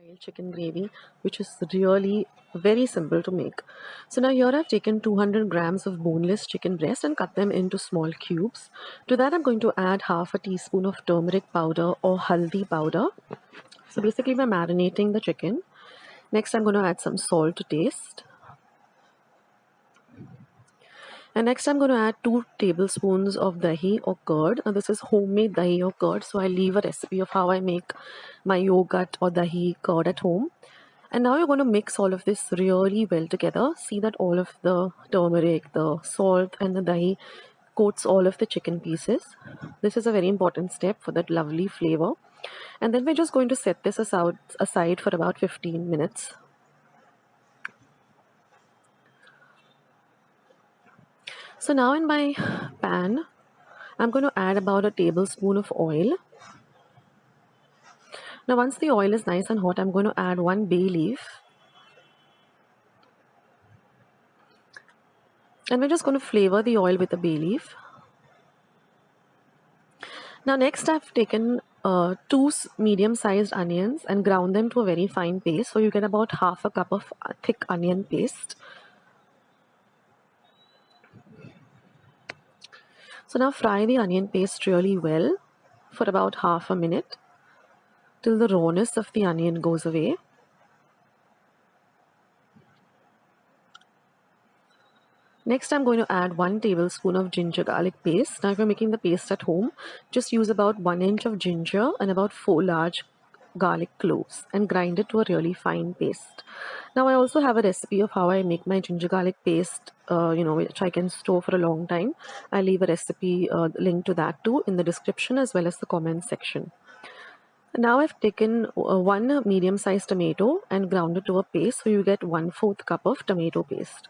style chicken gravy, which is really very simple to make. So now here I've taken 200 grams of boneless chicken breast and cut them into small cubes. To that I'm going to add half a teaspoon of turmeric powder or haldi powder. So basically we're marinating the chicken. Next I'm going to add some salt to taste. And next I'm going to add 2 tablespoons of dahi or curd. Now this is homemade dahi or curd, so I leave a recipe of how I make my yogurt or dahi curd at home. And now you're going to mix all of this really well together. See that all of the turmeric, the salt and the dahi coats all of the chicken pieces. This is a very important step for that lovely flavor. And then we're just going to set this aside for about 15 minutes. So now in my pan, I'm going to add about a tablespoon of oil. Now once the oil is nice and hot, I'm going to add 1 bay leaf. And we're just going to flavor the oil with the bay leaf. Now next I've taken 2 medium-sized onions and ground them to a very fine paste. So you get about half a cup of thick onion paste. So now fry the onion paste really well for about half a minute till the rawness of the onion goes away. Next, I'm going to add 1 tablespoon of ginger garlic paste. Now, if you're making the paste at home, just use about 1 inch of ginger and about 4 large garlic cloves and grind it to a really fine paste. Now, I also have a recipe of how I make my ginger garlic paste, which I can store for a long time. I'll leave a recipe link to that too in the description as well as the comments section. Now I've taken 1 medium-sized tomato and ground it to a paste, so you get 1/4 cup of tomato paste.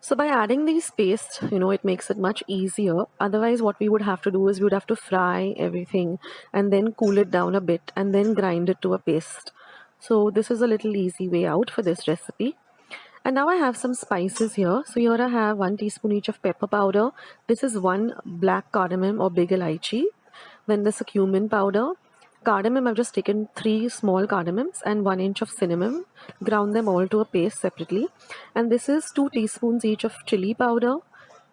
So by adding these paste, it makes it much easier. Otherwise, what we would have to do is we would have to fry everything and then cool it down a bit and then grind it to a paste. So this is a little easy way out for this recipe. And now I have some spices here. So here I have 1 teaspoon each of pepper powder. This is 1 black cardamom or big elaichi. Then there's a cumin powder. Cardamom, I've just taken 3 small cardamoms and 1 inch of cinnamon. Ground them all to a paste separately. And this is 2 teaspoons each of chili powder,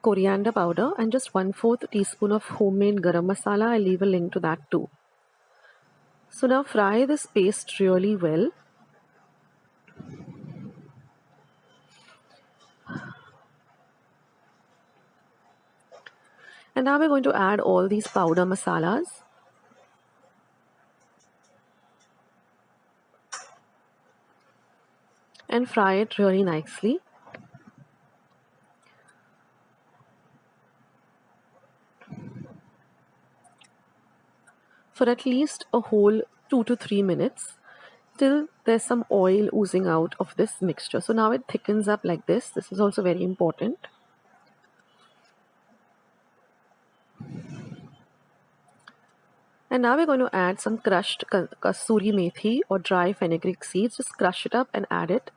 coriander powder, and just 1/4 teaspoon of homemade garam masala. I'll leave a link to that too. So now fry this paste really well. And now we're going to add all these powder masalas. And fry it really nicely. For at least a whole 2 to 3 minutes till there's some oil oozing out of this mixture. So now it thickens up like this. This is also very important. And now we're going to add some crushed kasuri methi or dry fenugreek seeds. Just crush it up and add it.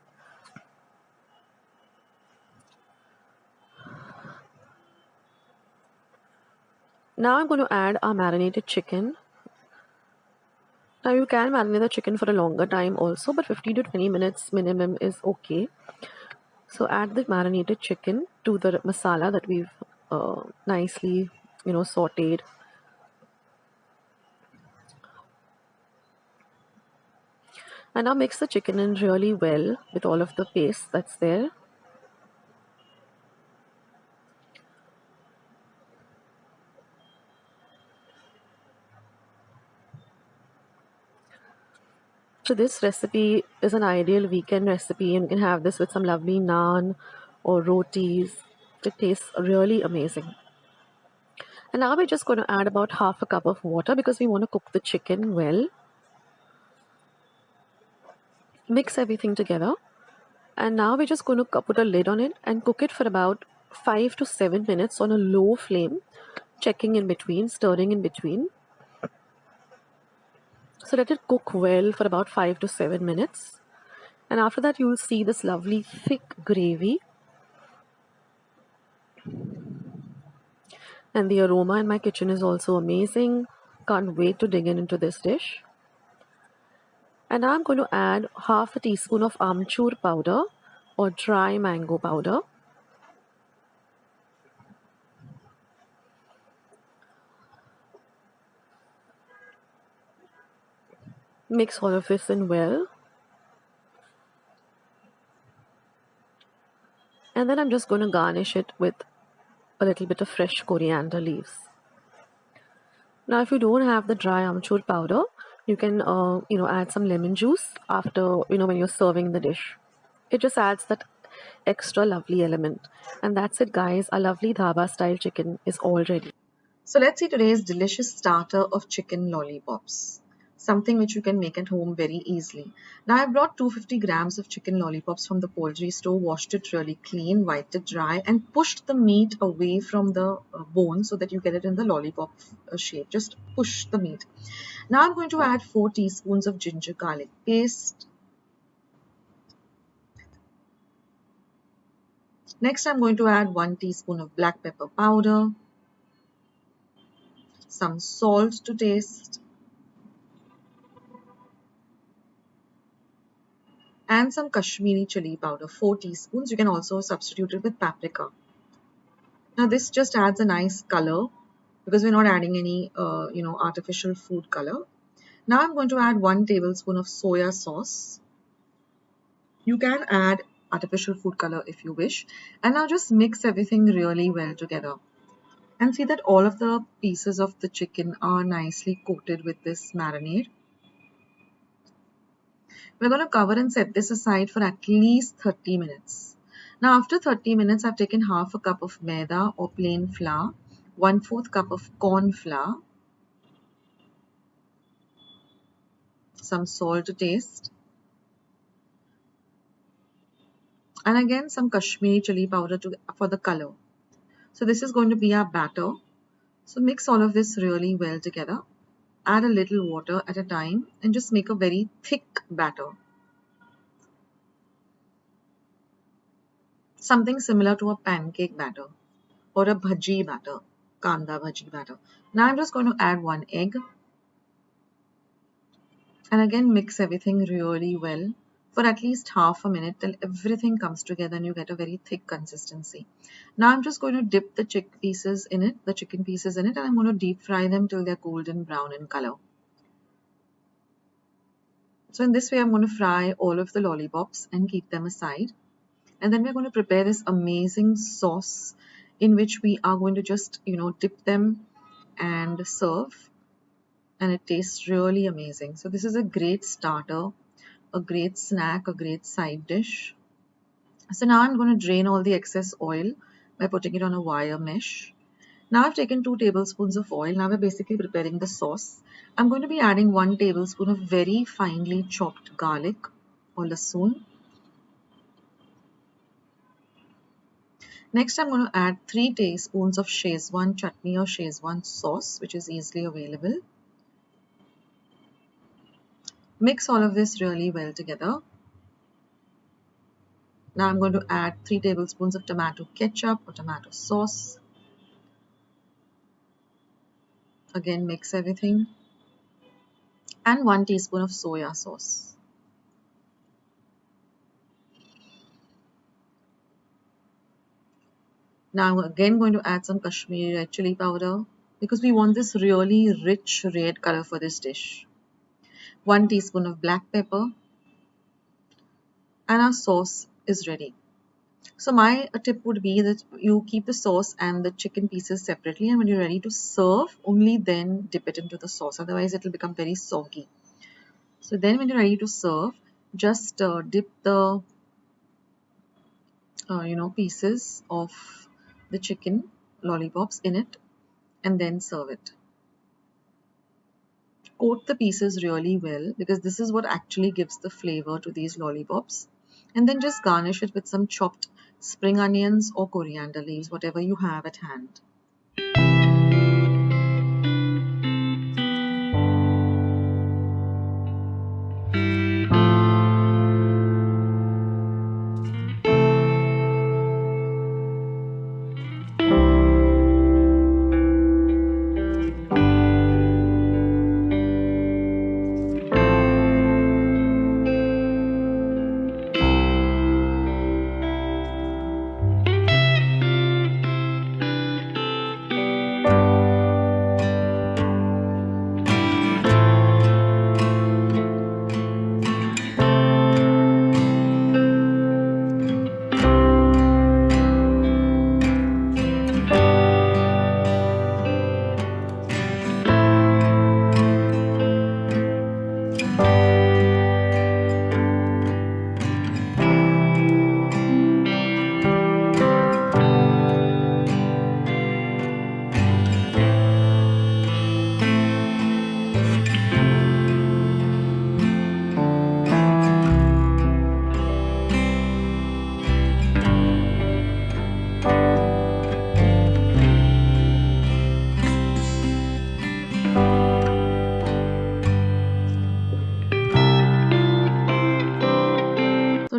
Now I'm going to add our marinated chicken. Now you can marinate the chicken for a longer time also, but 15 to 20 minutes minimum is okay. So add the marinated chicken to the masala that we've nicely, sauteed. And now mix the chicken in really well with all of the paste that's there. So this recipe is an ideal weekend recipe, and you can have this with some lovely naan or rotis. It tastes really amazing. And now we're just going to add about half a cup of water because we want to cook the chicken well. Mix everything together. And now we're just going to put a lid on it and cook it for about 5 to 7 minutes on a low flame, checking in between, stirring in between. So let it cook well for about 5 to 7 minutes. And after that, you will see this lovely thick gravy. And the aroma in my kitchen is also amazing. Can't wait to dig into this dish. And now I'm going to add half a teaspoon of amchur powder or dry mango powder. Mix all of this in well. And then I'm just going to garnish it with a little bit of fresh coriander leaves. Now, if you don't have the dry amchur powder, you can, add some lemon juice after, when you're serving the dish. It just adds that extra lovely element. And that's it, guys. Our lovely Dhaba style chicken is all ready. So let's see today's delicious starter of chicken lollipops. Something which you can make at home very easily. Now I brought 250 grams of chicken lollipops from the poultry store, washed it really clean, wiped it dry, and pushed the meat away from the bone so that you get it in the lollipop shape. Just push the meat. Now I'm going to add 4 teaspoons of ginger garlic paste. Next I'm going to add 1 teaspoon of black pepper powder, some salt to taste, and some Kashmiri chili powder, 4 teaspoons. You can also substitute it with paprika. Now this just adds a nice color because we're not adding any artificial food color. Now I'm going to add 1 tablespoon of soya sauce. You can add artificial food color if you wish. And now just mix everything really well together. And see that all of the pieces of the chicken are nicely coated with this marinade. We're going to cover and set this aside for at least 30 minutes. Now after 30 minutes, I've taken half a cup of maida or plain flour, 1/4 cup of corn flour, some salt to taste, and again some Kashmiri chili powder for the color. So this is going to be our batter. So mix all of this really well together. Add a little water at a time and just make a very thick batter. Something similar to a pancake batter or a bhaji batter, kanda bhaji batter. Now I'm just going to add 1 egg and again mix everything really well for at least half a minute till everything comes together and you get a very thick consistency. Now I'm just going to dip the chicken pieces in it, and I'm going to deep fry them till they're golden brown in color. So in this way I'm going to fry all of the lollipops and keep them aside. And then we're going to prepare this amazing sauce in which we are going to just, dip them and serve. And it tastes really amazing. So this is a great starter, a great snack, a great side dish. So now I'm going to drain all the excess oil by putting it on a wire mesh. Now I've taken 2 tablespoons of oil. Now we're basically preparing the sauce. I'm going to be adding 1 tablespoon of very finely chopped garlic or lasoon. Next, I'm going to add 3 teaspoons of Szechuan chutney or Szechuan sauce, which is easily available. Mix all of this really well together. Now I'm going to add 3 tablespoons of tomato ketchup or tomato sauce. Again, mix everything. And 1 teaspoon of soya sauce. Now I'm again going to add some Kashmiri red chili powder because we want this really rich red color for this dish. 1 teaspoon of black pepper, and our sauce is ready. So my tip would be that you keep the sauce and the chicken pieces separately, and when you're ready to serve, only then dip it into the sauce. Otherwise, it will become very soggy. So then when you're ready to serve, just dip the pieces of the chicken lollipops in it and then serve it. Coat the pieces really well because this is what actually gives the flavor to these lollipops. And then just garnish it with some chopped spring onions or coriander leaves, whatever you have at hand.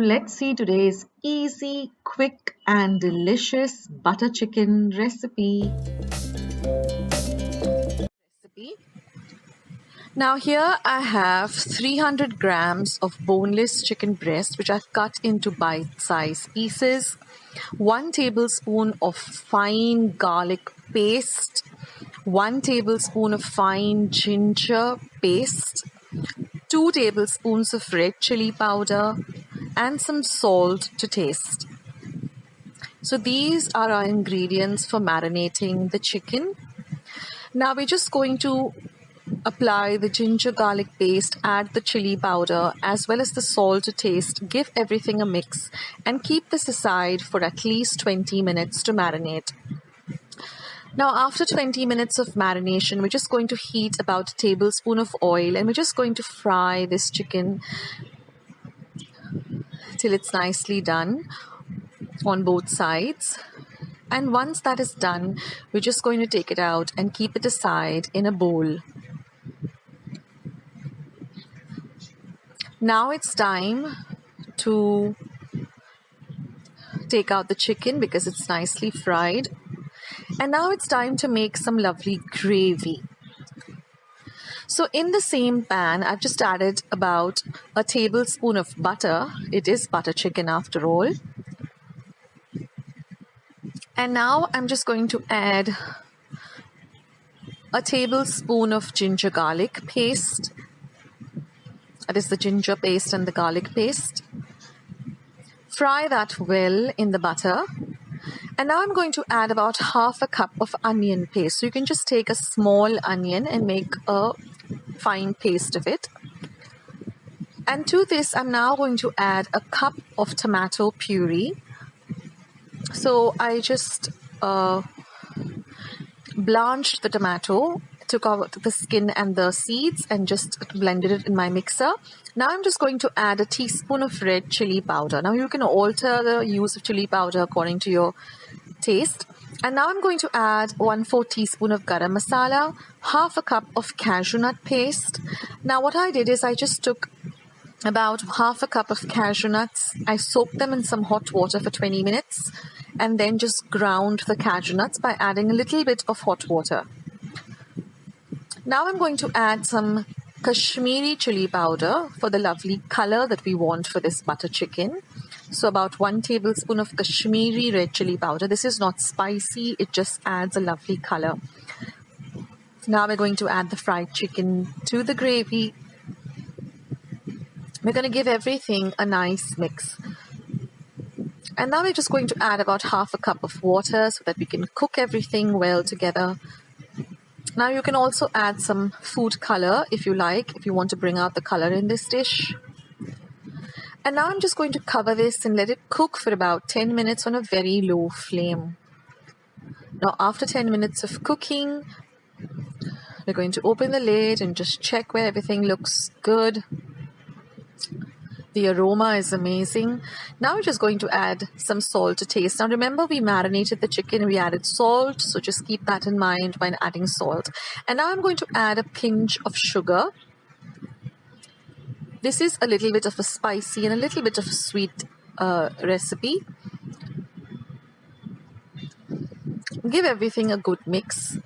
let's see today's easy, quick, and delicious butter chicken recipe. Now here I have 300 grams of boneless chicken breast which I've cut into bite-sized pieces, 1 tablespoon of fine garlic paste, 1 tablespoon of fine ginger paste, 2 tablespoons of red chili powder, and some salt to taste. So these are our ingredients for marinating the chicken. Now we're just going to apply the ginger garlic paste, add the chili powder as well as the salt to taste, give everything a mix, and keep this aside for at least 20 minutes to marinate. Now after 20 minutes of marination, we're just going to heat about a tablespoon of oil and we're just going to fry this chicken till it's nicely done on both sides. And once that is done, we're just going to take it out and keep it aside in a bowl. Now it's time to take out the chicken because it's nicely fried. And now it's time to make some lovely gravy. So in the same pan, I've just added about a tablespoon of butter. It is butter chicken after all. And now I'm just going to add a tablespoon of ginger garlic paste. That is the ginger paste and the garlic paste. Fry that well in the butter. And now I'm going to add about half a cup of onion paste. So you can just take a small onion and make a fine paste of it. And to this, I'm now going to add a cup of tomato puree. So I just blanched the tomato, took out the skin and the seeds and just blended it in my mixer. Now I'm just going to add a teaspoon of red chili powder. Now you can alter the use of chili powder according to your taste. And now I'm going to add 1/4 teaspoon of garam masala, half a cup of cashew nut paste. Now what I did is I just took about half a cup of cashew nuts. I soaked them in some hot water for 20 minutes and then just ground the cashew nuts by adding a little bit of hot water. Now I'm going to add some Kashmiri chili powder for the lovely color that we want for this butter chicken. So about 1 tablespoon of Kashmiri red chili powder. This is not spicy, it just adds a lovely color. Now we're going to add the fried chicken to the gravy. We're going to give everything a nice mix. And now we're just going to add about half a cup of water so that we can cook everything well together. Now you can also add some food color if you like, if you want to bring out the color in this dish. And now I'm just going to cover this and let it cook for about 10 minutes on a very low flame. Now after 10 minutes of cooking, we're going to open the lid and just check where everything looks good. The aroma is amazing. Now we're just going to add some salt to taste. Now remember, we marinated the chicken, we added salt, so just keep that in mind when adding salt. And now I'm going to add a pinch of sugar. This is a little bit of a spicy and a little bit of a sweet recipe. Give everything a good mix.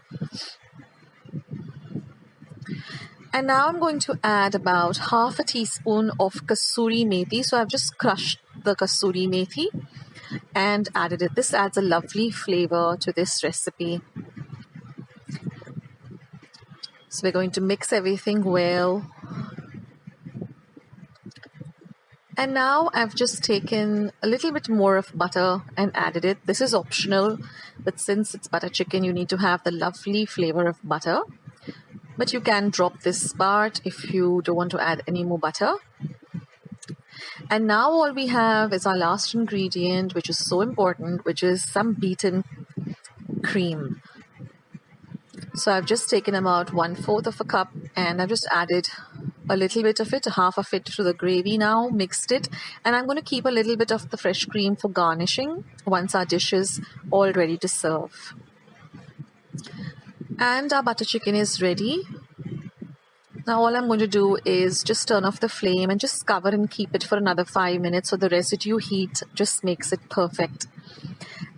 And now I'm going to add about half a teaspoon of kasuri methi. So I've just crushed the kasuri methi and added it. This adds a lovely flavor to this recipe. So we're going to mix everything well. And now I've just taken a little bit more of butter and added it. This is optional, but since it's butter chicken, you need to have the lovely flavor of butter. But you can drop this part if you don't want to add any more butter. And now all we have is our last ingredient, which is so important, which is some beaten cream. So I've just taken about 1/4 of a cup and I've just added a little bit of it, half of it to the gravy now, mixed it. And I'm going to keep a little bit of the fresh cream for garnishing once our dish is all ready to serve. And our butter chicken is ready. Now all I'm going to do is just turn off the flame and just cover and keep it for another 5 minutes so the residue heat just makes it perfect.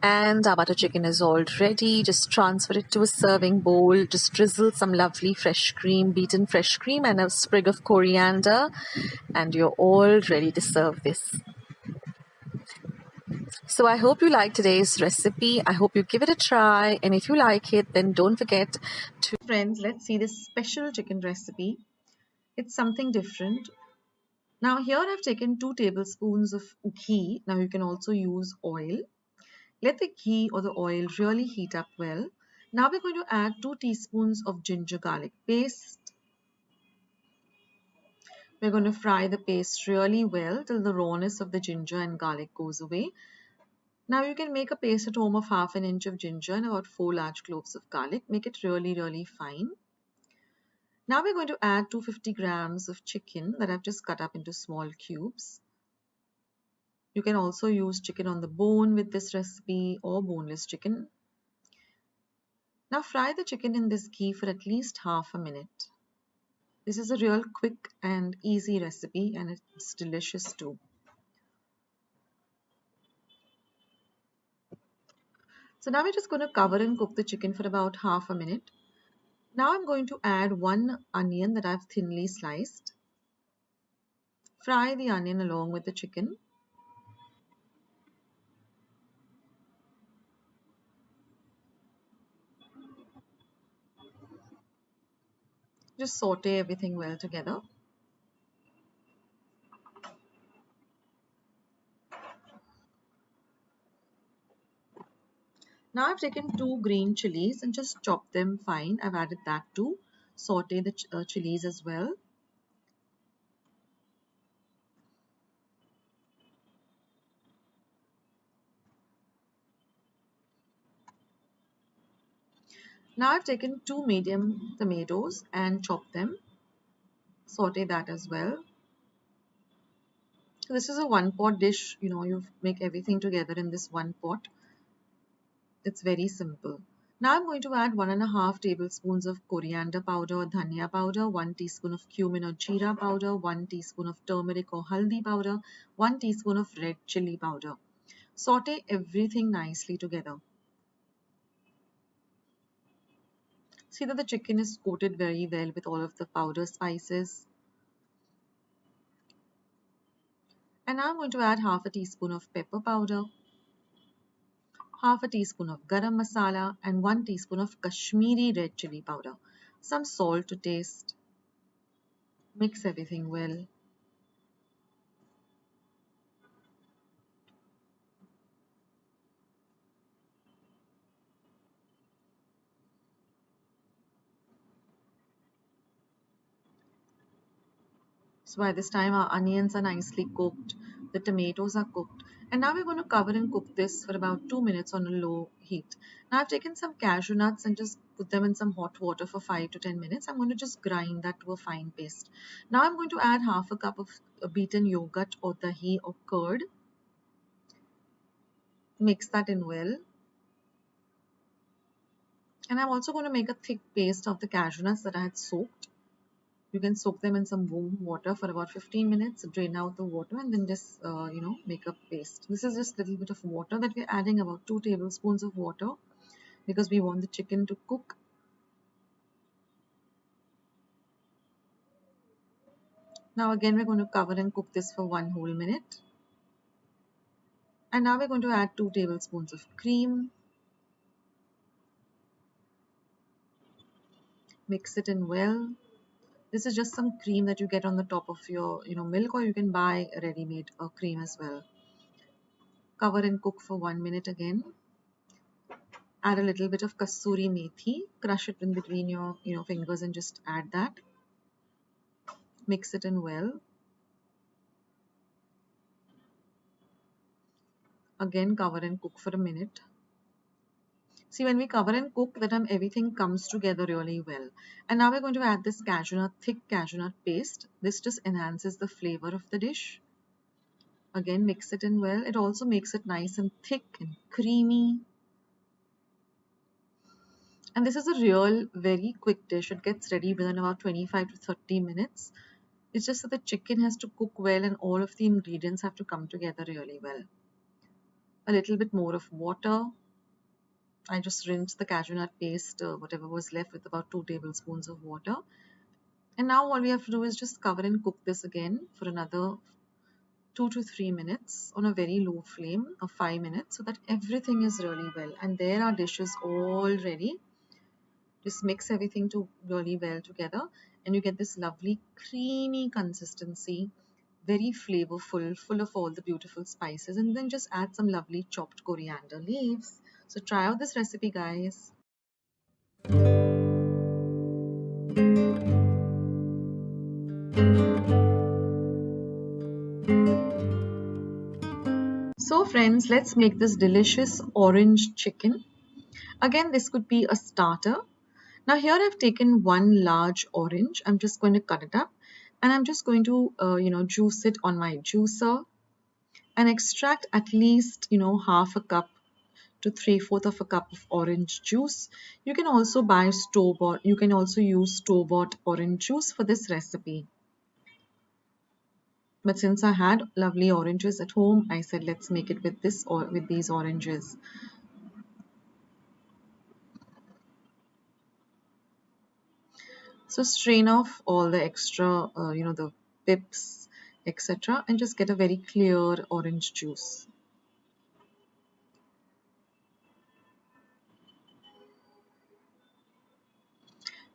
And our butter chicken is all ready. Just transfer it to a serving bowl. Just drizzle some lovely fresh cream, beaten fresh cream, and a sprig of coriander, and you're all ready to serve this. So I hope you like today's recipe. I hope you give it a try, and if you like it, then don't forget to... Friends, let's see this special chicken recipe. It's something different. Now here I've taken 2 tablespoons of ghee. Now you can also use oil. Let the ghee or the oil really heat up well. Now we're going to add 2 teaspoons of ginger garlic paste. We're going to fry the paste really well till the rawness of the ginger and garlic goes away. Now you can make a paste at home of half an inch of ginger and about 4 large cloves of garlic. Make it really fine. Now we're going to add 250 grams of chicken that I've just cut up into small cubes. You can also use chicken on the bone with this recipe or boneless chicken. Now fry the chicken in this ghee for at least half a minute. This is a real quick and easy recipe and it's delicious too. So now we're just going to cover and cook the chicken for about half a minute. Now I'm going to add 1 onion that I've thinly sliced. Fry the onion along with the chicken. Just saute everything well together. Now I've taken 2 green chilies and just chopped them fine. I've added that too. Saute the chilies as well. Now I've taken 2 medium tomatoes and chopped them. Saute that as well. So this is a 1-pot dish. You make everything together in this 1 pot. It's very simple. Now I'm going to add 1.5 tablespoons of coriander powder, dhania powder, 1 teaspoon of cumin or jeera powder, 1 teaspoon of turmeric or haldi powder, 1 teaspoon of red chili powder. Saute everything nicely together. See that the chicken is coated very well with all of the powder spices. And now I'm going to add half a teaspoon of pepper powder, half a teaspoon of garam masala, and 1 teaspoon of Kashmiri red chili powder. Some salt to taste. Mix everything well. So by this time our onions are nicely cooked, the tomatoes are cooked, and now we're going to cover and cook this for about 2 minutes on a low heat. Now I've taken some cashew nuts and just put them in some hot water for 5 to 10 minutes. I'm going to just grind that to a fine paste. Now I'm going to add half a cup of beaten yogurt or dahi or curd. Mix that in well. And I'm also going to make a thick paste of the cashew nuts that I had soaked. You can soak them in some warm water for about 15 minutes, drain out the water, and then just, make a paste. This is just a little bit of water that we're adding, about 2 tablespoons of water, because we want the chicken to cook. Now again, we're going to cover and cook this for 1 whole minute. And now we're going to add 2 tablespoons of cream. Mix it in well. This is just some cream that you get on the top of your, milk, or you can buy ready-made cream as well. Cover and cook for 1 minute again. Add a little bit of kasuri methi. Crush it in between your, fingers and just add that. Mix it in well. Again, cover and cook for a minute. See, when we cover and cook, that time everything comes together really well. And now we're going to add this thick cashew nut paste. This just enhances the flavor of the dish. Again, mix it in well. It also makes it nice and thick and creamy. And this is a real very quick dish. It gets ready within about 25 to 30 minutes. It's just that the chicken has to cook well and all of the ingredients have to come together really well. A little bit more of water. I just rinsed the cashew nut paste, whatever was left, with about 2 tablespoons of water. And now all we have to do is just cover and cook this again for another 2 to 3 minutes on a very low flame, or 5 minutes, so that everything is really well. And there are dishes all ready. Just mix everything to really well together and you get this lovely creamy consistency, very flavorful, full of all the beautiful spices, and then just add some lovely chopped coriander leaves. So try out this recipe, guys. So friends, let's make this delicious orange chicken. Again, this could be a starter. Now here I've taken one large orange. I'm just going to cut it up and I'm just going to juice it on my juicer and extract at least half a cup to 3/4 of a cup of orange juice. You can also buy store bought. You can also use store bought orange juice for this recipe. But since I had lovely oranges at home, I said let's make it with this or with these oranges. So strain off all the extra, the pips, etc., and just get a very clear orange juice.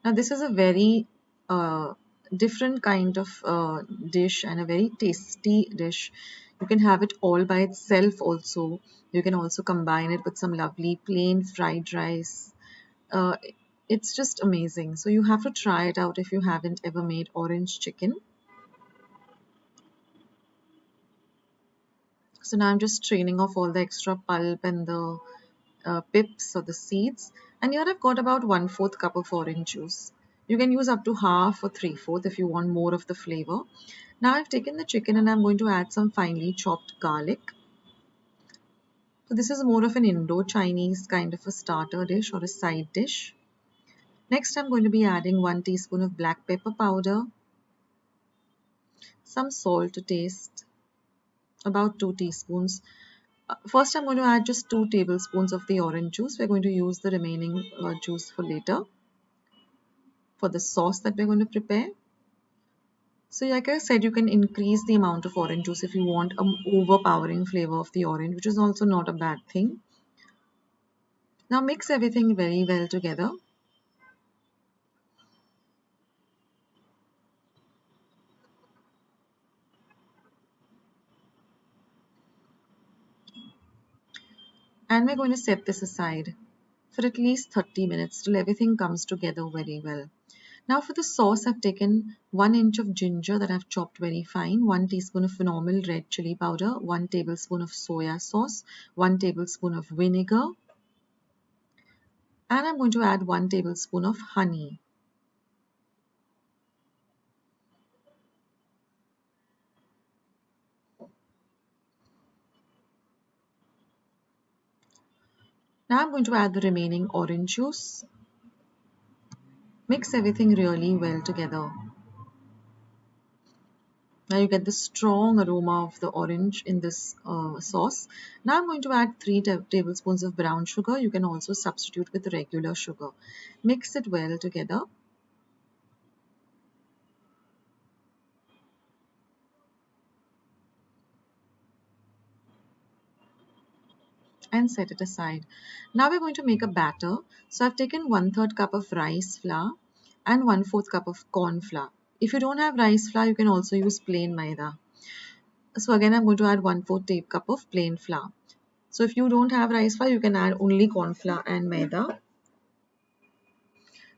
Now this is a very different kind of dish and a very tasty dish. You can have it all by itself also. You can also combine it with some lovely plain fried rice. Uh, it's just amazing. So you have to try it out if you haven't ever made orange chicken. So now I'm just straining off all the extra pulp and the pips or the seeds. And here I've got about 1/4 cup of orange juice. You can use up to half or 3/4 if you want more of the flavor. Now I've taken the chicken and I'm going to add some finely chopped garlic. So this is more of an Indo-Chinese kind of a starter dish or a side dish. Next I'm going to be adding 1 teaspoon of black pepper powder, some salt to taste, about 2 teaspoons. First I'm going to add just 2 tablespoons of the orange juice. We're going to use the remaining juice for later for the sauce that we're going to prepare. So like I said, you can increase the amount of orange juice if you want an overpowering flavor of the orange, which is also not a bad thing. Now mix everything very well together. And we're going to set this aside for at least 30 minutes till everything comes together very well. Now for the sauce, I've taken 1 inch of ginger that I've chopped very fine, 1 teaspoon of normal red chili powder, 1 tablespoon of soya sauce, 1 tablespoon of vinegar, and I'm going to add 1 tablespoon of honey. Now I'm going to add the remaining orange juice. Mix everything really well together. Now you get the strong aroma of the orange in this sauce. Now I'm going to add 3 tablespoons of brown sugar. You can also substitute with regular sugar. Mix it well together. And set it aside. Now we're going to make a batter. So I've taken 1/3 cup of rice flour and 1/4 cup of corn flour. If you don't have rice flour, you can also use plain maida. So again, I'm going to add 1/4 cup of plain flour. So if you don't have rice flour, you can add only corn flour and maida.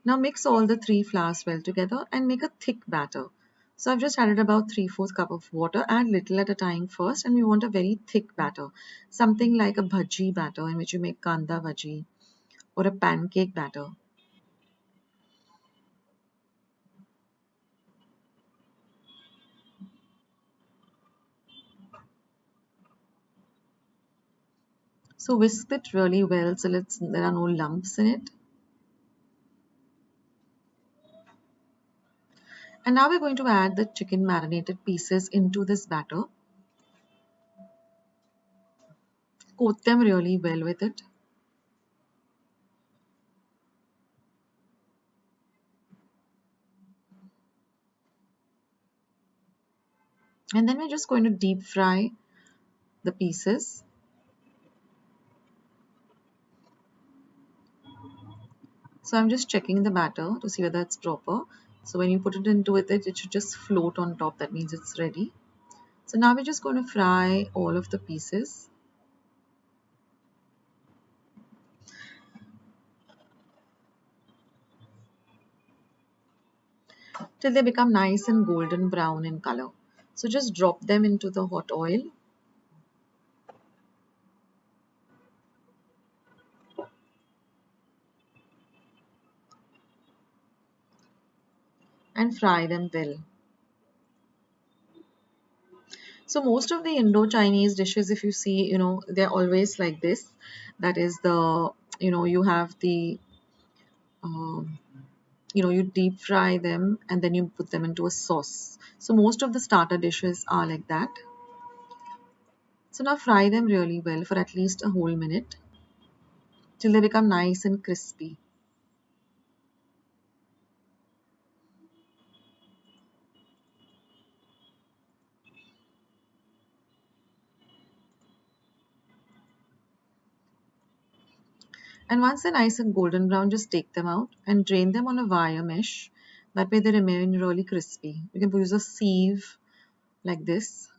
Now mix all the 3 flours well together and make a thick batter. So I've just added about 3/4 cup of water. Add little at a time first, and we want a very thick batter. Something like a bhaji batter in which you make kanda bhaji or a pancake batter. So whisk it really well so there are no lumps in it. And now we're going to add the chicken marinated pieces into this batter. Coat them really well with it. And then we're just going to deep fry the pieces. So I'm just checking the batter to see whether it's proper. So when you put it into it, it should just float on top. That means it's ready. So now we're just going to fry all of the pieces till they become nice and golden brown in color. So just drop them into the hot oil and fry them well. So most of the Indo-Chinese dishes, if you see, they're always like this. That is you have um, you deep fry them and then you put them into a sauce. So most of the starter dishes are like that. So now fry them really well for at least a whole minute till they become nice and crispy. And once they're nice and golden brown, just take them out and drain them on a wire mesh. That way they remain really crispy. You can use a sieve like this.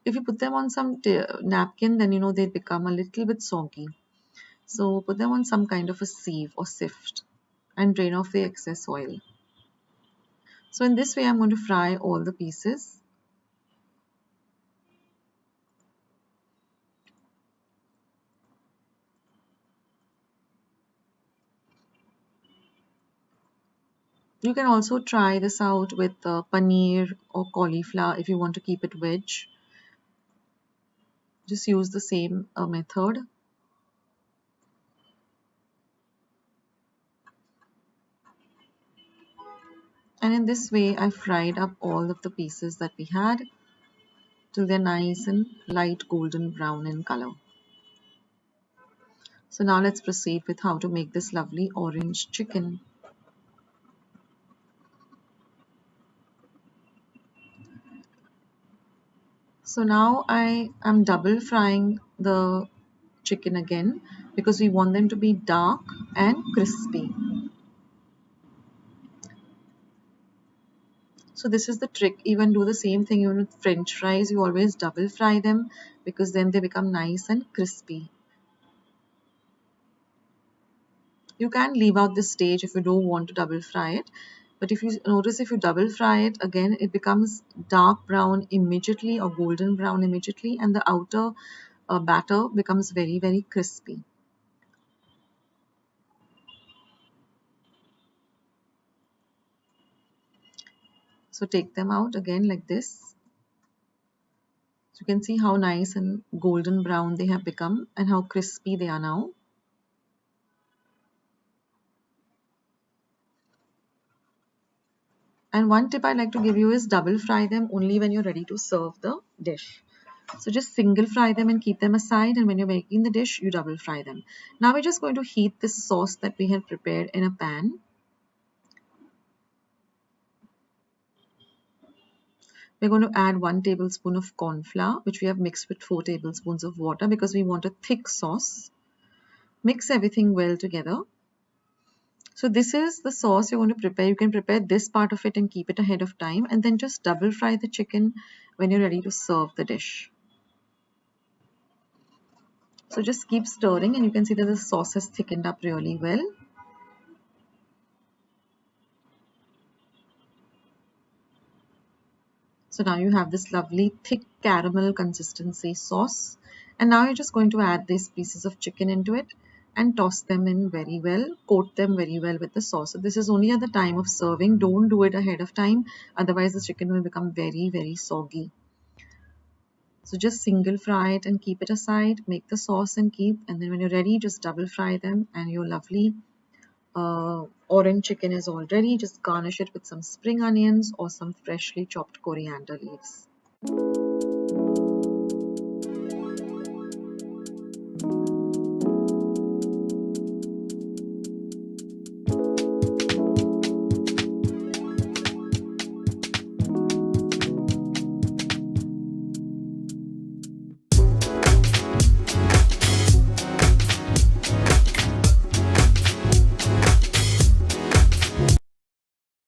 If you put them on some napkin, then they become a little bit soggy. So put them on some kind of a sieve or sift and drain off the excess oil. So in this way, I'm going to fry all the pieces. You can also try this out with paneer or cauliflower if you want to keep it veg. Just use the same method. And in this way, I fried up all of the pieces that we had till they're nice and light golden brown in color. So now let's proceed with how to make this lovely orange chicken. So now I am double frying the chicken again because we want them to be dark and crispy. So this is the trick. Even do the same thing even with French fries. You always double fry them because then they become nice and crispy. You can leave out this stage if you don't want to double fry it. But if you notice, if you double fry it again, it becomes dark brown immediately or golden brown immediately, and the outer batter becomes very, very crispy. So take them out again like this. So you can see how nice and golden brown they have become and how crispy they are now. And one tip I like to give you is double fry them only when you're ready to serve the dish. So just single fry them and keep them aside, and when you're making the dish, you double fry them. Now we're just going to heat this sauce that we had prepared in a pan. We're going to add 1 tablespoon of corn flour, which we have mixed with 4 tablespoons of water because we want a thick sauce. Mix everything well together. So this is the sauce you're going to prepare. You can prepare this part of it and keep it ahead of time, and then just double fry the chicken when you're ready to serve the dish. So just keep stirring and you can see that the sauce has thickened up really well. So now you have this lovely thick caramel consistency sauce. And now you're just going to add these pieces of chicken into it and toss them in very well, coat them very well with the sauce. So this is only at the time of serving. Don't do it ahead of time, otherwise the chicken will become very, very soggy. So just single fry it and keep it aside, make the sauce and keep, and then when you're ready, just double fry them and your lovely orange chicken is all ready. Just garnish it with some spring onions or some freshly chopped coriander leaves.